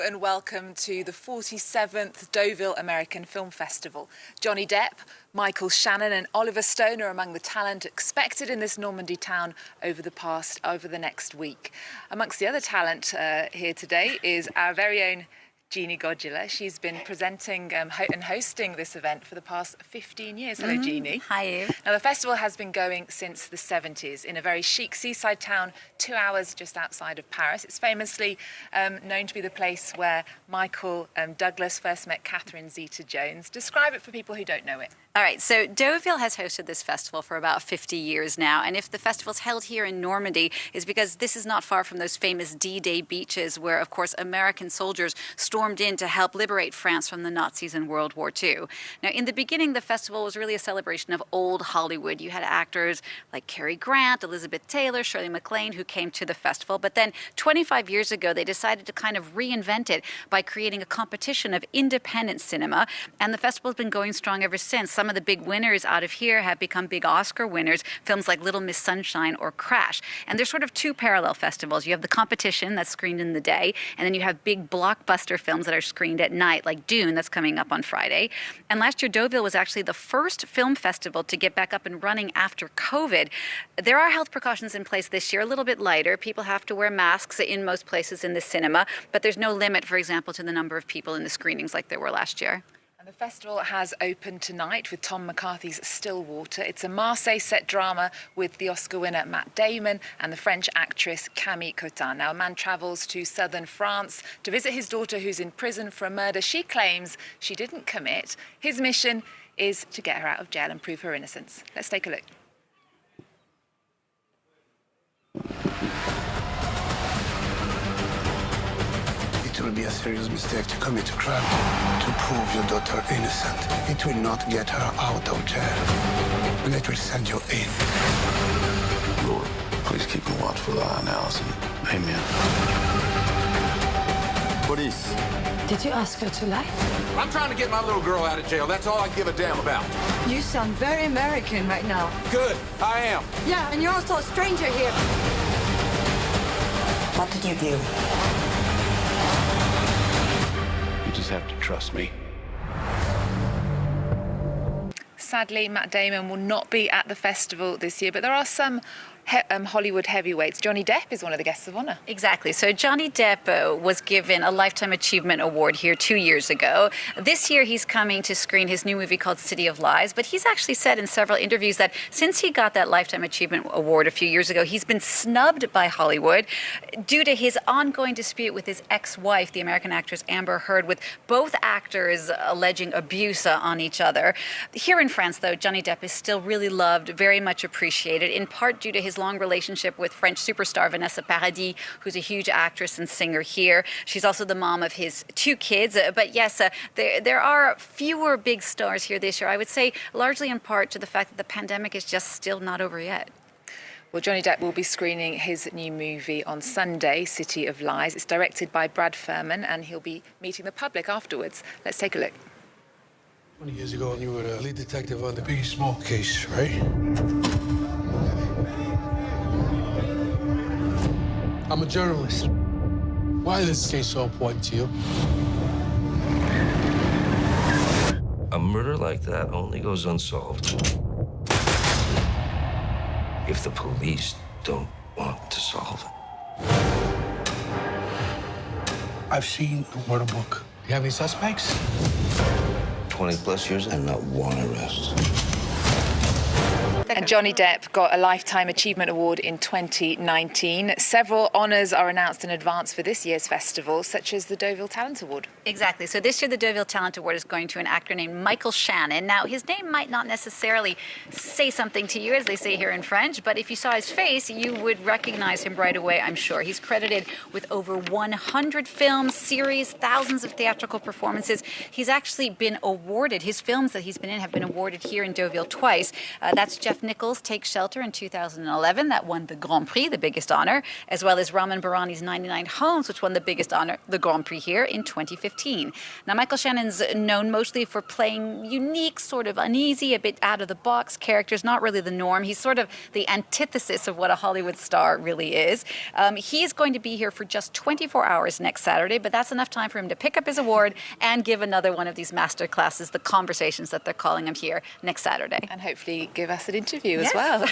and welcome to the 47th Deauville American Film Festival. Johnny Depp, Michael Shannon and Oliver Stone are among the talent expected in this Normandy town over the next week. Amongst the other talent here today is our very own Genie Godula. She's been presenting and hosting this event for the past 15 years. Hello, Genie. Hi. Now, the festival has been going since the 70s in a very chic seaside town 2 hours just outside of Paris. It's famously known to be the place where Michael Douglas first met Catherine Zeta-Jones. Describe it for people who don't know it. All right, so Deauville has hosted this festival for about 50 years now, and if the festival's held here in Normandy, is because this is not far from those famous D-Day beaches where, of course, American soldiers stormed in to help liberate France from the Nazis in World War II. Now, in the beginning, the festival was really a celebration of old Hollywood. You had actors like Cary Grant, Elizabeth Taylor, Shirley MacLaine, who came to the festival, but then 25 years ago, they decided to kind of reinvent it by creating a competition of independent cinema, and the festival's been going strong ever since. Some of the big winners out of here have become big Oscar winners, films like Little Miss Sunshine or Crash. And there's sort of two parallel festivals. You have the competition that's screened in the day, and then you have big blockbuster films that are screened at night, like Dune, that's coming up on Friday. And last year, Deauville was actually the first film festival to get back up and running after COVID. There are health precautions in place this year, a little bit lighter. People have to wear masks in most places in the cinema, but there's no limit, for example, to the number of people in the screenings like there were last year. The festival has opened tonight with Tom McCarthy's Stillwater. It's a Marseille-set drama with the Oscar winner Matt Damon and the French actress Camille Cotin. Now, a man travels to southern France to visit his daughter who's in prison for a murder she claims she didn't commit. His mission is to get her out of jail and prove her innocence. Let's take a look. It will be a serious mistake to commit a crime to prove your daughter innocent. It will not get her out of jail, and it will send you in. Lord, please keep a watchful eye on Allison. Amen. Police. Did you ask her to lie? I'm trying to get my little girl out of jail. That's all I give a damn about. You sound very American right now. Good, I am. Yeah, and you're also a stranger here. What did you do? You just have to trust me. Sadly, Matt Damon will not be at the festival this year, but there are some Hollywood heavyweights. Johnny Depp is one of the guests of honor. Exactly. So Johnny Depp was given a Lifetime Achievement Award here 2 years ago. This year he's coming to screen his new movie called City of Lies, but he's actually said in several interviews that since he got that Lifetime Achievement Award a few years ago, he's been snubbed by Hollywood due to his ongoing dispute with his ex-wife, the American actress Amber Heard, with both actors alleging abuse on each other. Here in France, though, Johnny Depp is still really loved, very much appreciated, in part due to his long relationship with French superstar Vanessa Paradis, who's a huge actress and singer here. She's also the mom of his 2 kids. But yes, there are fewer big stars here this year, I would say largely in part to the fact that the pandemic is just still not over yet. Well, Johnny Depp will be screening his new movie on Sunday, City of Lies. It's directed by Brad Furman, and he'll be meeting the public afterwards. Let's take a look. 20 years ago, you were the lead detective on the Biggie Smoke case, right? I'm a journalist. Why is this case so important to you? A murder like that only goes unsolved if the police don't want to solve it. I've seen the murder book. You have any suspects? 20+ years and not one arrest. And Johnny Depp got a Lifetime Achievement Award in 2019. Several honours are announced in advance for this year's festival, such as the Deauville Talent Award. Exactly. So this year, the Deauville Talent Award is going to an actor named Michael Shannon. Now, his name might not necessarily say something to you, as they say here in French, but if you saw his face, you would recognize him right away, I'm sure. He's credited with over 100 films, series, thousands of theatrical performances. He's actually been awarded. His films that he's been in have been awarded here in Deauville twice. That's Jeff Nichols' Take Shelter in 2011, that won the Grand Prix, the biggest honor, as well as Raman Barani's 99 Homes, which won the biggest honor, the Grand Prix here, in 2015. Now, Michael Shannon's known mostly for playing unique, sort of uneasy, a bit out-of-the-box characters, not really the norm. He's sort of the antithesis of what a Hollywood star really is. He is going to be here for just 24 hours next Saturday, but that's enough time for him to pick up his award and give another one of these master classes, the conversations that they're calling them here, next Saturday. And hopefully give us an interview as well.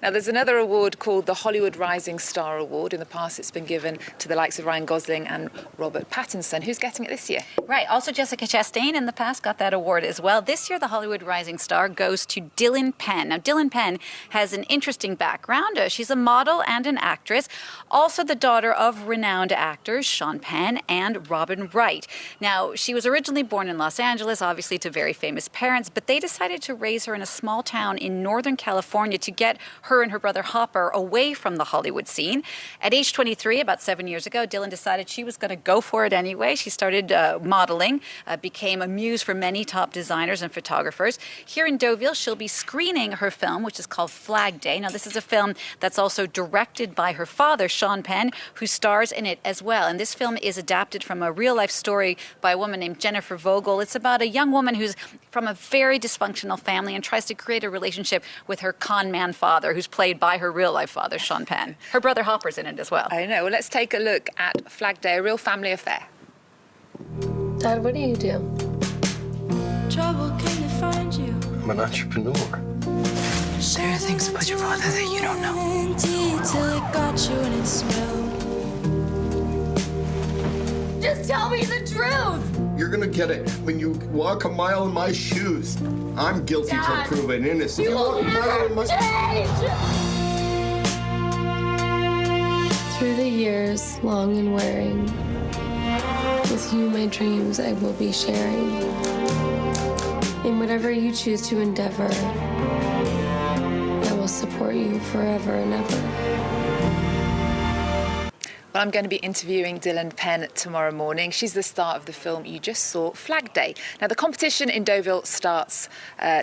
Now, there's another award called the Hollywood Rising Star Award. In the past, it's been given to the likes of Ryan Gosling and Robert Pattinson. Who's getting it this year? Right. Also, Jessica Chastain in the past got that award as well. This year, the Hollywood Rising Star goes to Dylan Penn. Now, Dylan Penn has an interesting background. She's a model and an actress, also the daughter of renowned actors Sean Penn and Robin Wright. Now, she was originally born in Los Angeles, obviously to very famous parents, but they decided to raise her in a small town in Northern California to get her and her brother Hopper away from the Hollywood scene. At age 23, about 7 years ago, Dylan decided she was going to go for it anyway. She started modeling, became a muse for many top designers and photographers. Here in Deauville, she'll be screening her film, which is called Flag Day. Now, this is a film that's also directed by her father, Sean Penn, who stars in it as well. And this film is adapted from a real-life story by a woman named Jennifer Vogel. It's about a young woman who's from a very dysfunctional family and tries to create a relationship with her con man father, who's played by her real-life father, Sean Penn. Her brother Hopper's in it as well. I know. Well, let's take a look at Flag Day, a real family affair. Dad, what do you do? Trouble came to find you. I'm an entrepreneur. There are things about your father that you don't know. Till it got you and it smelled. Just tell me the truth! You're gonna get it when you walk a mile in my shoes. I'm guilty till Dad, proven innocent. You will never change! Through the years, long and wearing, with you my dreams I will be sharing. In whatever you choose to endeavor, I will support you forever and ever. Well, I'm going to be interviewing Dylan Penn tomorrow morning. She's the star of the film you just saw, Flag Day. Now, the competition in Deauville starts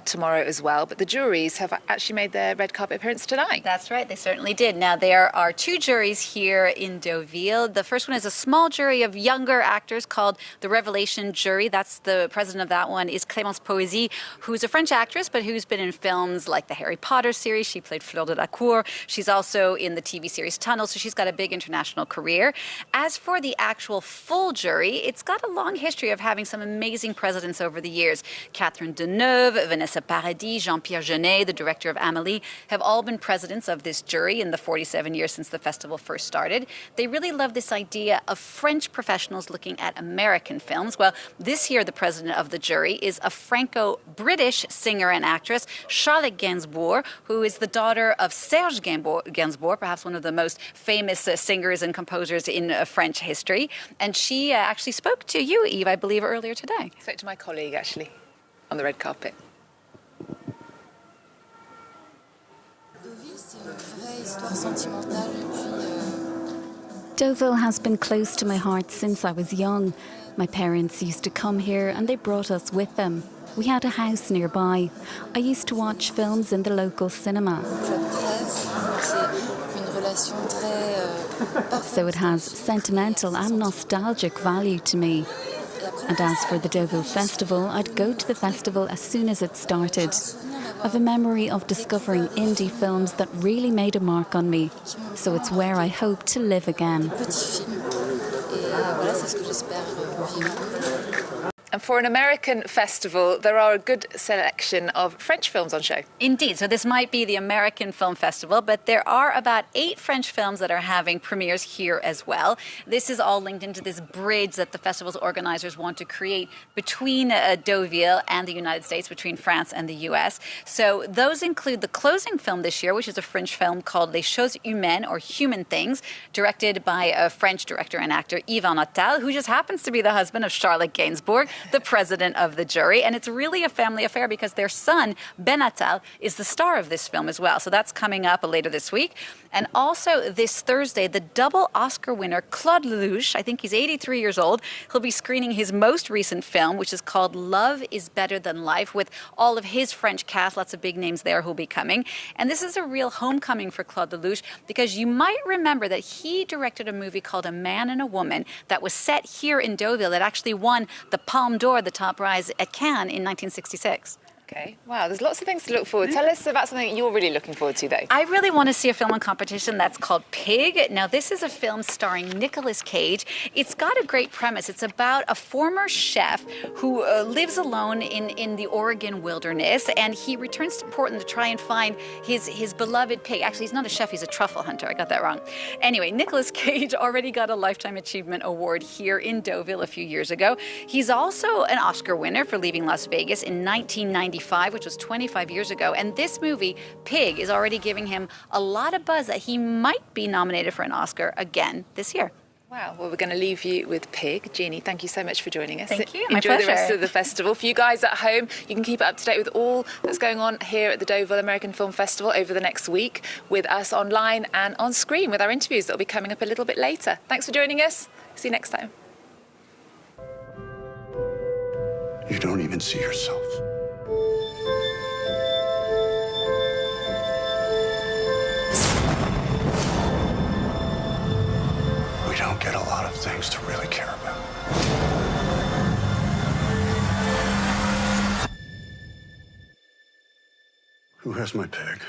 tomorrow as well, but the juries have actually made their red carpet appearance tonight. That's right, they certainly did. Now, there are two juries here in Deauville. The first one is a small jury of younger actors called the Revelation Jury. That's the president of that one is Clémence Poésy, who's a French actress, but who's been in films like the Harry Potter series. She played Fleur de la Cour. She's also in the TV series Tunnel, so she's got a big international career. As for the actual full jury, it's got a long history of having some amazing presidents over the years. Catherine Deneuve, Vanessa Paradis, Jean-Pierre Jeunet, the director of Amélie, have all been presidents of this jury in the 47 years since the festival first started. They really love this idea of French professionals looking at American films. Well, this year the president of the jury is a Franco-British singer and actress, Charlotte Gainsbourg, who is the daughter of Serge Gainsbourg, perhaps one of the most famous singers and composers in French history. And she actually spoke to you, Eve, I believe, earlier today. Spoke to my colleague, actually, on the red carpet. Deauville has been close to my heart since I was young. My parents used to come here and they brought us with them. We had a house nearby. I used to watch films in the local cinema. So it has sentimental and nostalgic value to me. And as for the Deauville Festival, I'd go to the festival as soon as it started. I've a memory of discovering indie films that really made a mark on me. So it's where I hope to live again. And for an American festival, there are a good selection of French films on show. Indeed. So this might be the American Film Festival, but there are about 8 French films that are having premieres here as well. This is all linked into this bridge that the festival's organizers want to create between Deauville and the United States, between France and the US. So those include the closing film this year, which is a French film called Les Choses Humaines, or Human Things, directed by a French director and actor, Yvan Attal, who just happens to be the husband of Charlotte Gainsbourg. the president of the jury. And it's really a family affair because their son, Benatal, is the star of this film as well. So that's coming up later this week. And also this Thursday, the double Oscar winner, Claude Lelouch, I think he's 83 years old, he'll be screening his most recent film, which is called Love is Better Than Life, with all of his French cast, lots of big names there who'll be coming. And this is a real homecoming for Claude Lelouch because you might remember that he directed a movie called A Man and a Woman that was set here in Deauville that actually won the Palme d'Or, the top prize at Cannes in 1966. Okay, wow, there's lots of things to look forward to. Tell us about something you're really looking forward to, though. I really want to see a film in competition that's called Pig. Now, this is a film starring Nicolas Cage. It's got a great premise. It's about a former chef who lives alone in the Oregon wilderness, and he returns to Portland to try and find his beloved pig. Actually, he's not a chef, he's a truffle hunter. I got that wrong. Anyway, Nicolas Cage already got a Lifetime Achievement Award here in Deauville a few years ago. He's also an Oscar winner for Leaving Las Vegas in 1995, which was 25 years ago. And this movie, Pig, is already giving him a lot of buzz that he might be nominated for an Oscar again this year. Wow, well, we're going to leave you with Pig. Jeannie, thank you so much for joining us. Thank you, my Enjoy pleasure. the rest of the festival. For you guys at home, you can keep up to date with all that's going on here at the Deauville American Film Festival over the next week with us online and on screen with our interviews that will be coming up a little bit later. Thanks for joining us. See you next time. You don't even see yourself. We don't get a lot of things to really care about. Who has my pig?